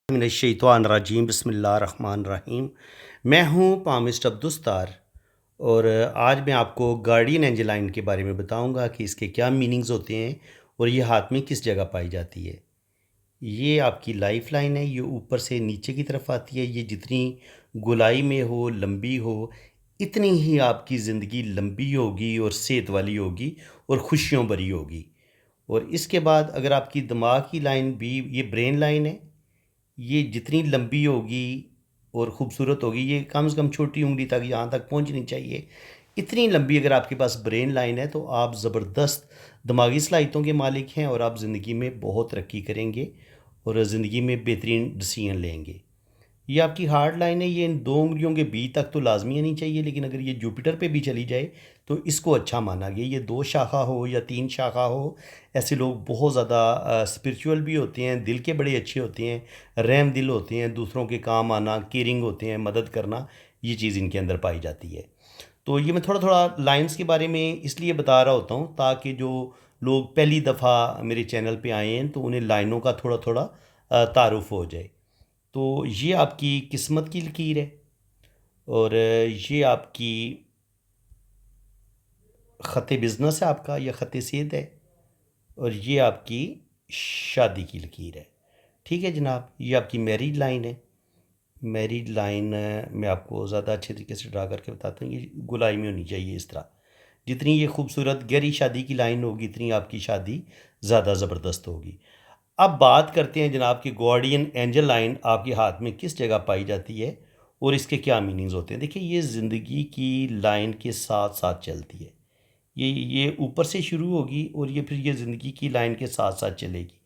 मिनश्शैतानिर्रजीम बिस्मिल्लाहिर्रहमानिर्रहीम। मैं हूँ पामिस्ट अब्दुस्तार और आज मैं आपको गार्डियन एंजेलाइन के बारे में बताऊंगा कि इसके क्या मीनिंग्स होते हैं और ये हाथ में किस जगह पाई जाती है। ये आपकी लाइफ लाइन है, ये ऊपर से नीचे की तरफ आती है। ये जितनी गोलाई में हो, लंबी हो, इतनी ही आपकी ज़िंदगी लंबी होगी और सेहत वाली होगी और खुशियों भरी होगी। और इसके बाद अगर आपकी दिमाग की लाइन भी, ये ब्रेन लाइन है, ये जितनी लंबी होगी और ख़ूबसूरत होगी, ये कम से कम छोटी उंगली तक यहाँ तक पहुँचनी चाहिए। इतनी लंबी अगर आपके पास ब्रेन लाइन है तो आप ज़बरदस्त दिमागी सलाहियतों के मालिक हैं और आप ज़िंदगी में बहुत तरक्की करेंगे और ज़िंदगी में बेहतरीन डिसीजन लेंगे। ये आपकी हार्ड लाइन है, ये इन दो उंगलियों के बीच तक तो लाजमी आनी चाहिए, लेकिन अगर ये जुपिटर पे भी चली जाए तो इसको अच्छा माना गया। ये दो शाखा हो या तीन शाखा हो, ऐसे लोग बहुत ज़्यादा स्पिरिचुअल भी होते हैं, दिल के बड़े अच्छे होते हैं, रहम दिल होते हैं, दूसरों के काम आना, केयरिंग होते हैं, मदद करना, ये चीज़ इनके अंदर पाई जाती है। तो ये मैं थोड़ा थोड़ा लाइंस के बारे में इसलिए बता रहा होता हूँ ताकि जो लोग पहली दफ़ा मेरे चैनल पे आए हैं तो उन्हें लाइनों का थोड़ा थोड़ा तारुफ हो जाए। तो ये आपकी किस्मत की लकीर है और ये आपकी ख़त बिज़नेस है आपका या ख़त सेहत है और ये आपकी शादी की लकीर है। ठीक है जनाब, ये आपकी मैरिज लाइन है। मैरिज लाइन मैं आपको ज़्यादा अच्छे तरीके से ड्रा करके बताता हूँ। ये गोलाई में होनी चाहिए इस तरह। जितनी ये खूबसूरत गहरी शादी की लाइन होगी इतनी आपकी शादी ज़्यादा ज़बरदस्त होगी। अब बात करते हैं जनाब कि गार्डियन एंजल लाइन आपके हाथ में किस जगह पाई जाती है और इसके क्या मीनिंग्स होते हैं। देखिए, ये ज़िंदगी की लाइन के साथ साथ चलती है। ये ऊपर से शुरू होगी और ये फिर ये ज़िंदगी की लाइन के साथ साथ चलेगी।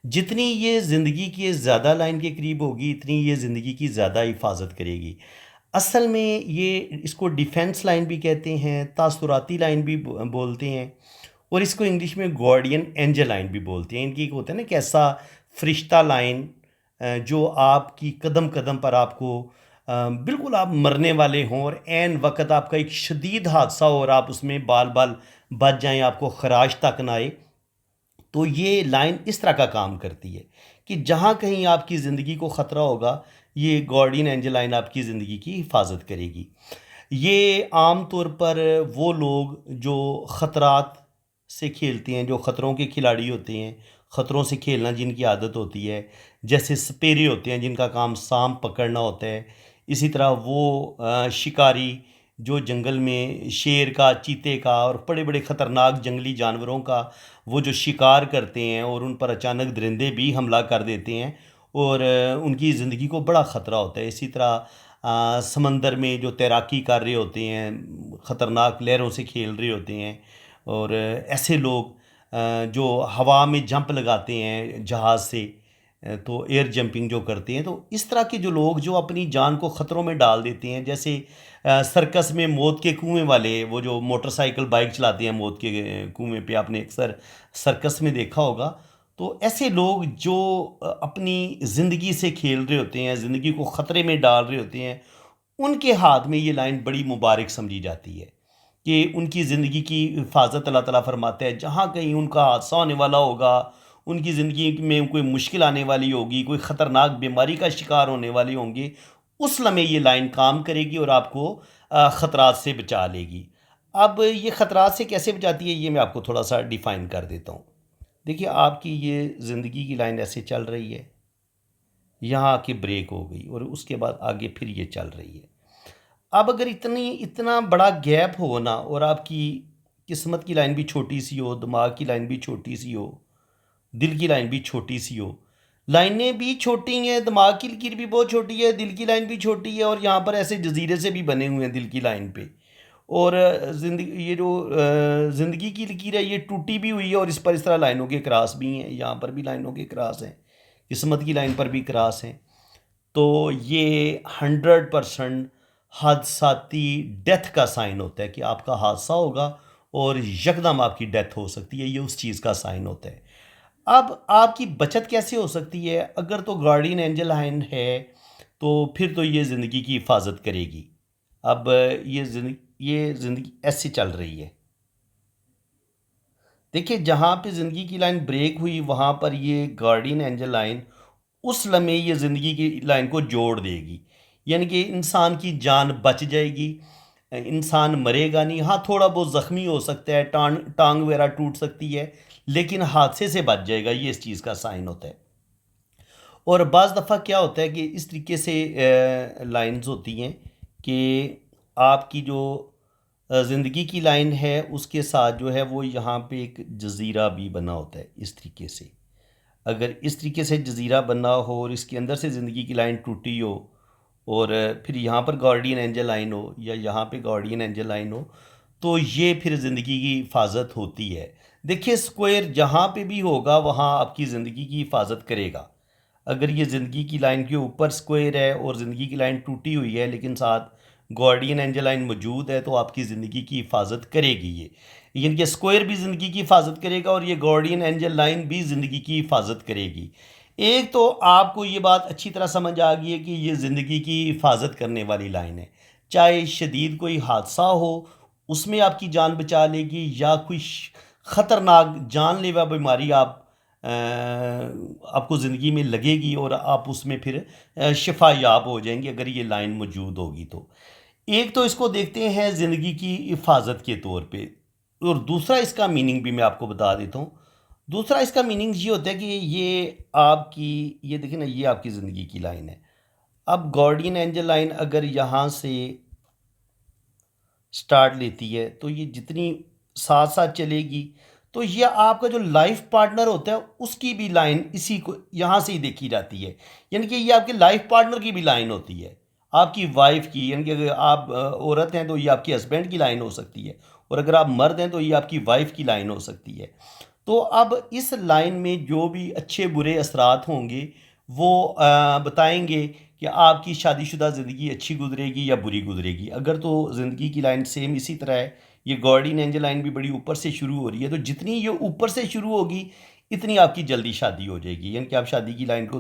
जितनी ये ज़िंदगी की ज़्यादा लाइन के करीब होगी इतनी ये ज़िंदगी की ज़्यादा हिफाजत करेगी। असल में ये इसको डिफेंस लाइन भी कहते हैं, तासुराती लाइन भी बोलते हैं और इसको इंग्लिश में गार्डियन एंजल लाइन भी बोलते हैं। इनकी एक होता है ना कि ऐसा फरिश्ता लाइन जो आपकी कदम कदम पर आपको बिल्कुल आप मरने वाले हों और ऐन वक्त आपका एक शदीद हादसा हो और आप उसमें बाल बाल बच जाएं, आपको खराश तक ना आए, तो ये लाइन इस तरह का काम करती है कि जहाँ कहीं आपकी ज़िंदगी को ख़तरा होगा, ये गार्डियन एंजल लाइन आपकी ज़िंदगी की हिफाजत करेगी। ये आम तौर पर वो लोग जो ख़तरात से खेलते हैं, जो ख़तरों के खिलाड़ी होते हैं, ख़तरों से खेलना जिनकी आदत होती है, जैसे सपेरे होते हैं जिनका काम सांप पकड़ना होता है, इसी तरह वो शिकारी जो जंगल में शेर का, चीते का और बड़े बड़े ख़तरनाक जंगली जानवरों का वो जो शिकार करते हैं और उन पर अचानक दरिंदे भी हमला कर देते हैं और उनकी ज़िंदगी को बड़ा ख़तरा होता है। इसी तरह समंदर में जो तैराकी कर रहे होते हैं, ख़तरनाक लहरों से खेल रहे होते हैं और ऐसे लोग जो हवा में जंप लगाते हैं जहाज़ से, तो एयर जंपिंग जो करते हैं, तो इस तरह के जो लोग जो अपनी जान को ख़तरों में डाल देते हैं, जैसे सर्कस में मौत के कुएं वाले, वो जो मोटरसाइकिल बाइक चलाते हैं मौत के कुएं पे, आपने अक्सर सर्कस में देखा होगा। तो ऐसे लोग जो अपनी ज़िंदगी से खेल रहे होते हैं, ज़िंदगी को ख़तरे में डाल रहे होते हैं, उनके हाथ में ये लाइन बड़ी मुबारक समझी जाती है कि उनकी ज़िंदगी की हिफाजत अल्लाह ताला फरमाता है। जहाँ कहीं उनका हादसा होने वाला होगा, उनकी ज़िंदगी में कोई मुश्किल आने वाली होगी, कोई ख़तरनाक बीमारी का शिकार होने वाले होंगे, उस लम्हे ये लाइन काम करेगी और आपको ख़तरात से बचा लेगी। अब ये ख़तरात से कैसे बचाती है, ये मैं आपको थोड़ा सा डिफ़ाइन कर देता हूँ। देखिए, आपकी ये ज़िंदगी की लाइन ऐसे चल रही है, यहाँ आके ब्रेक हो गई और उसके बाद आगे फिर ये चल रही है। अब अगर इतना बड़ा गैप हो ना और आपकी किस्मत की लाइन भी छोटी सी हो, दिमाग की लाइन भी छोटी सी हो, दिल की लाइन भी छोटी सी हो, लाइनें भी छोटी हैं, दिमाग की लकीर भी बहुत छोटी है, दिल की लाइन भी छोटी है और यहाँ पर ऐसे जजीरे से भी बने हुए हैं दिल की लाइन पे। और ज़िंदगी, ये जो ज़िंदगी की लकीर है ये टूटी भी हुई है और इस पर इस तरह लाइनों के क्रॉस भी हैं, यहाँ पर भी लाइनों के क्रॉस हैं, किस्मत की लाइन पर भी क्रॉस हैं। तो ये 100% हादसाती डेथ का साइन होता है कि आपका हादसा होगा और यकदम आपकी डेथ हो सकती है, ये उस चीज़ का साइन होता है। अब आपकी बचत कैसे हो सकती है? अगर तो गार्डियन एंजल लाइन है तो फिर तो ये ज़िंदगी की हिफाजत करेगी। अब ये ज़िंदगी ऐसे चल रही है। देखिए, जहाँ पे ज़िंदगी की लाइन ब्रेक हुई वहाँ पर ये गार्डियन एंजल लाइन उस लम्हे ये ज़िंदगी की लाइन को जोड़ देगी, यानी कि इंसान की जान बच जाएगी, इंसान मरेगा नहीं। हाँ, थोड़ा बहुत ज़ख्मी हो सकता है, टांग वगैरह टूट सकती है, लेकिन हादसे से बच जाएगा। ये इस चीज़ का साइन होता है। और बाज़ दफ़ा क्या होता है कि इस तरीके से लाइंस होती हैं कि आपकी जो ज़िंदगी की लाइन है उसके साथ जो है वो यहाँ पे एक जज़ीरा भी बना होता है इस तरीके से। अगर इस तरीके से जज़ीरा बना हो और इसके अंदर से ज़िंदगी की लाइन टूटी हो और फिर यहाँ पर गार्डियन एंजल लाइन हो या यहाँ पे गार्डियन एंजल लाइन हो, तो ये फिर ज़िंदगी की हिफाजत होती है। देखिए, स्क्वायर जहाँ पे भी होगा वहाँ आपकी ज़िंदगी की हिफाजत करेगा। अगर ये ज़िंदगी की लाइन के ऊपर स्क्वायर है और ज़िंदगी की लाइन टूटी हुई है लेकिन साथ गार्डियन एंजल लाइन मौजूद है, तो आपकी ज़िंदगी की हिफाजत करेगी ये। यानी कि स्क्वायर भी ज़िंदगी की हिफाजत करेगा और ये गार्डियन एंजल लाइन भी ज़िंदगी की हिफाजत करेगी। एक तो आपको ये बात अच्छी तरह समझ आ गई है कि ये ज़िंदगी की हिफाजत करने वाली लाइन है। चाहे शदीद कोई हादसा हो, उसमें आपकी जान बचा लेगी, या कोई ख़तरनाक जानलेवा बीमारी आपको ज़िंदगी में लगेगी और आप उसमें फिर शिफा याब हो जाएंगे अगर ये लाइन मौजूद होगी तो। एक तो इसको देखते हैं ज़िंदगी की हिफाजत के तौर पे, और दूसरा इसका मीनिंग भी मैं आपको बता देता हूँ। दूसरा इसका मीनिंग ये होता है कि ये आपकी, ये देखिए ना, ये आपकी ज़िंदगी की लाइन है। अब गार्डियन एंजल लाइन अगर यहाँ से स्टार्ट लेती है तो ये जितनी साथ साथ चलेगी, तो ये आपका जो लाइफ पार्टनर होता है उसकी भी लाइन इसी को यहाँ से ही देखी जाती है। यानी कि ये आपके लाइफ पार्टनर की भी लाइन होती है, आपकी वाइफ की। यानी कि अगर आप औरत हैं तो ये आपके हस्बैंड की लाइन हो सकती है, और अगर आप मर्द हैं तो ये आपकी वाइफ की लाइन हो सकती है। तो अब इस लाइन में जो भी अच्छे बुरे असरात होंगे वो बताएंगे कि आपकी शादीशुदा ज़िंदगी अच्छी गुजरेगी या बुरी गुजरेगी। अगर तो ज़िंदगी की लाइन सेम इसी तरह है, ये गार्डियन एंजल लाइन भी बड़ी ऊपर से शुरू हो रही है, तो जितनी ये ऊपर से शुरू होगी इतनी आपकी जल्दी शादी हो जाएगी। यानी कि आप शादी की लाइन को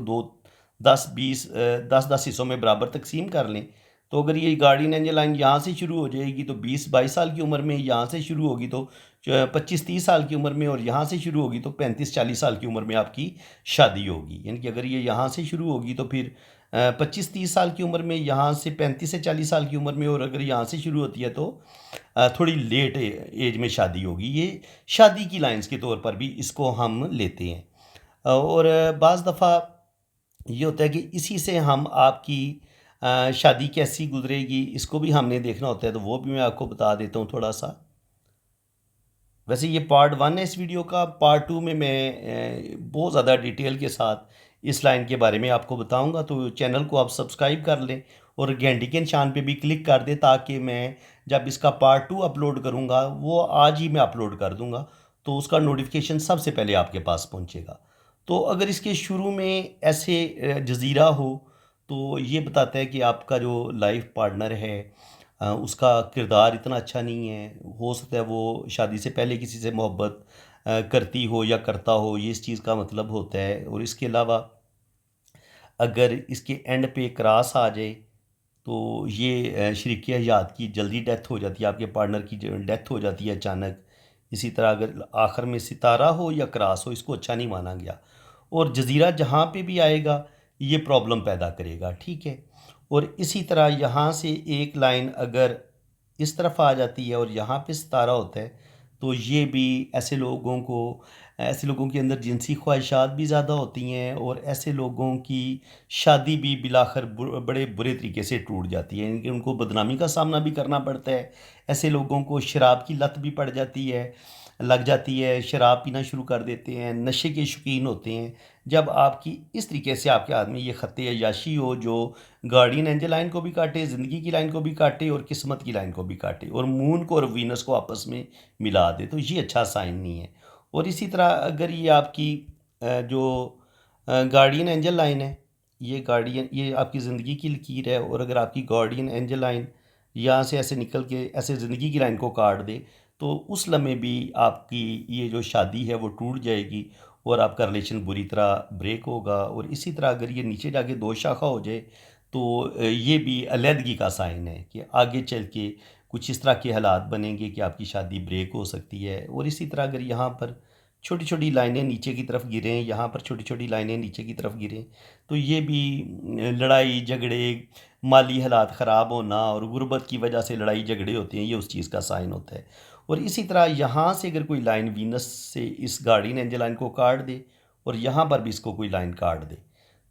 10 हिस्सों में बराबर तकसीम कर लें, तो अगर ये गार्डियन एंजल लाइन यहाँ से शुरू हो जाएगी तो 20-22 साल की उम्र में, यहाँ से शुरू होगी तो 25-30 साल की उम्र में, और यहाँ से शुरू होगी तो 35-40 साल की उम्र में आपकी शादी होगी। यानी कि अगर ये यहाँ से शुरू होगी तो फिर 25-30 साल की उम्र में, यहाँ से 35 से 40 साल की उम्र में, और अगर यहाँ से शुरू होती है तो थोड़ी लेट एज में शादी होगी। ये शादी की लाइंस के तौर पर भी इसको हम लेते हैं। और बाज़ दफ़ा ये होता है कि इसी से हम आपकी शादी कैसी गुजरेगी इसको भी हमने देखना होता है, तो वो भी मैं आपको बता देता हूँ थोड़ा सा। वैसे ये पार्ट 1 है इस वीडियो का। पार्ट 2 में मैं बहुत ज़्यादा डिटेल के साथ इस लाइन के बारे में आपको बताऊंगा, तो चैनल को आप सब्सक्राइब कर लें और घंटी के निशान पे भी क्लिक कर दें, ताकि मैं जब इसका पार्ट 2 अपलोड करूंगा, वो आज ही मैं अपलोड कर दूंगा, तो उसका नोटिफिकेशन सबसे पहले आपके पास पहुंचेगा। तो अगर इसके शुरू में ऐसे जज़ीरा हो, तो ये बताता है कि आपका जो लाइफ पार्टनर है उसका किरदार इतना अच्छा नहीं है। हो सकता है वो शादी से पहले किसी से मोहब्बत करती हो या करता हो, ये इस चीज़ का मतलब होता है। और इसके अलावा अगर इसके एंड पे क्रॉस आ जाए तो ये शरीक हयात की जल्दी डेथ हो जाती है, आपके पार्टनर की डेथ हो जाती है अचानक। इसी तरह अगर आखिर में सितारा हो या क्रॉस हो, इसको अच्छा नहीं माना गया। और जज़ीरा जहाँ पे भी आएगा ये प्रॉब्लम पैदा करेगा, ठीक है। और इसी तरह यहाँ से एक लाइन अगर इस तरफ आ जाती है और यहाँ पे सितारा होता है, तो ये भी ऐसे लोगों के अंदर जिनसी ख्वाहिशात भी ज़्यादा होती हैं, और ऐसे लोगों की शादी भी बिलाखिर बड़े बुरे तरीके से टूट जाती है। इनके उनको बदनामी का सामना भी करना पड़ता है। ऐसे लोगों को शराब की लत भी पड़ जाती है, लग जाती है, शराब पीना शुरू कर देते हैं, नशे के शौकीन होते हैं। जब आपकी इस तरीके से आपके आदमी ये ख़त्ते अय्याशी हो जो गार्डियन एंजल लाइन को भी काटे, ज़िंदगी की लाइन को भी काटे और किस्मत की लाइन को भी काटे, और मून को और वीनस को आपस में मिला दे, तो ये अच्छा साइन नहीं है। और इसी तरह अगर ये आपकी जो गार्डियन एंजल लाइन है, ये आपकी ज़िंदगी की लकीर है, और अगर आपकी गार्डियन एंजल लाइन यहाँ से ऐसे निकल के ऐसे ज़िंदगी की लाइन को काट दे, तो उस लम्हे भी आपकी ये जो शादी है वो टूट जाएगी और आपका रिलेशन बुरी तरह ब्रेक होगा। और इसी तरह अगर ये नीचे जाके दो शाखा हो जाए, तो ये भी अलहदगी का साइन है कि आगे चल के कुछ इस तरह के हालात बनेंगे कि आपकी शादी ब्रेक हो सकती है। और इसी तरह अगर यहाँ पर छोटी छोटी लाइनें नीचे की तरफ गिरें, यहाँ पर छोटी छोटी लाइनें नीचे की तरफ गिरें, तो ये भी लड़ाई झगड़े, माली हालात ख़राब होना और गुर्बत की वजह से लड़ाई झगड़े होते हैं, ये उस चीज़ का साइन होता है। और इसी तरह यहाँ से अगर कोई लाइन वीनस से इस गार्डियन एंजल लाइन को काट दे और यहाँ पर भी इसको कोई लाइन काट दे,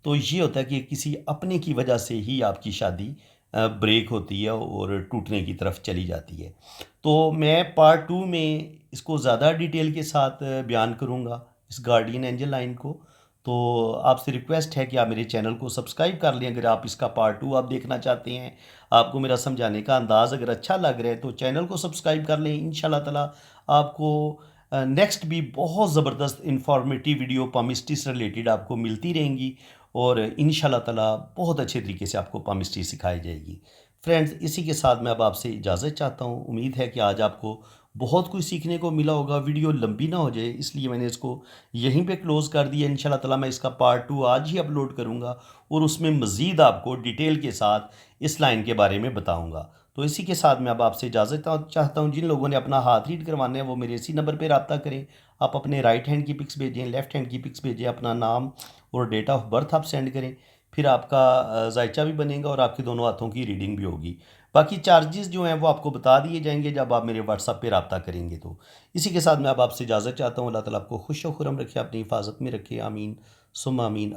तो ये होता है कि किसी अपने की वजह से ही आपकी शादी ब्रेक होती है और टूटने की तरफ चली जाती है। तो मैं पार्ट 2 में इसको ज़्यादा डिटेल के साथ बयान करूँगा इस गार्डियन एंजल लाइन को। तो आपसे रिक्वेस्ट है कि आप मेरे चैनल को सब्सक्राइब कर लें अगर आप इसका पार्ट 2 आप देखना चाहते हैं। आपको मेरा समझाने का अंदाज़ अगर अच्छा लग रहा है तो चैनल को सब्सक्राइब कर लें। इंशाल्लाह ताला आपको नेक्स्ट भी बहुत ज़बरदस्त इंफॉर्मेटिव वीडियो पामिस्ट्री से रिलेटेड आपको मिलती रहेंगी और इंशाल्लाह ताला बहुत अच्छे तरीके से आपको पामिस्ट्री सिखाई जाएगी। फ्रेंड्स, इसी के साथ मैं अब आपसे इजाज़त चाहता हूँ। उम्मीद है कि आज आपको बहुत कुछ सीखने को मिला होगा। वीडियो लंबी ना हो जाए इसलिए मैंने इसको यहीं पे क्लोज़ कर दिया। इंशाल्लाह ताला मैं इसका पार्ट 2 आज ही अपलोड करूँगा और उसमें मज़ीद आपको डिटेल के साथ इस लाइन के बारे में बताऊँगा। तो इसी के साथ मैं अब आपसे इजाज़त चाहता हूँ। जिन लोगों ने अपना हाथ रीड करवाना है वो मेरे इसी नंबर पर रब्ता करें। आप अपने राइट हैंड की पिक्स भेजें, लेफ़्ट हैंड की पिक्स भेजें, अपना नाम और डेट ऑफ बर्थ आप सेंड करें। फिर आपका जायचा भी बनेगा और आपके दोनों हाथों की रीडिंग भी होगी। बाकी चार्जेस जो हैं वो आपको बता दिए जाएंगे जब आप मेरे व्हाट्सएप पे रब्ता करेंगे। तो इसी के साथ मैं अब आपसे इजाज़त चाहता हूँ। अल्लाह ताला आपको खुश और खुरम रखे, अपनी हिफाजत में रखे। आमीन सुम्मा आमीन।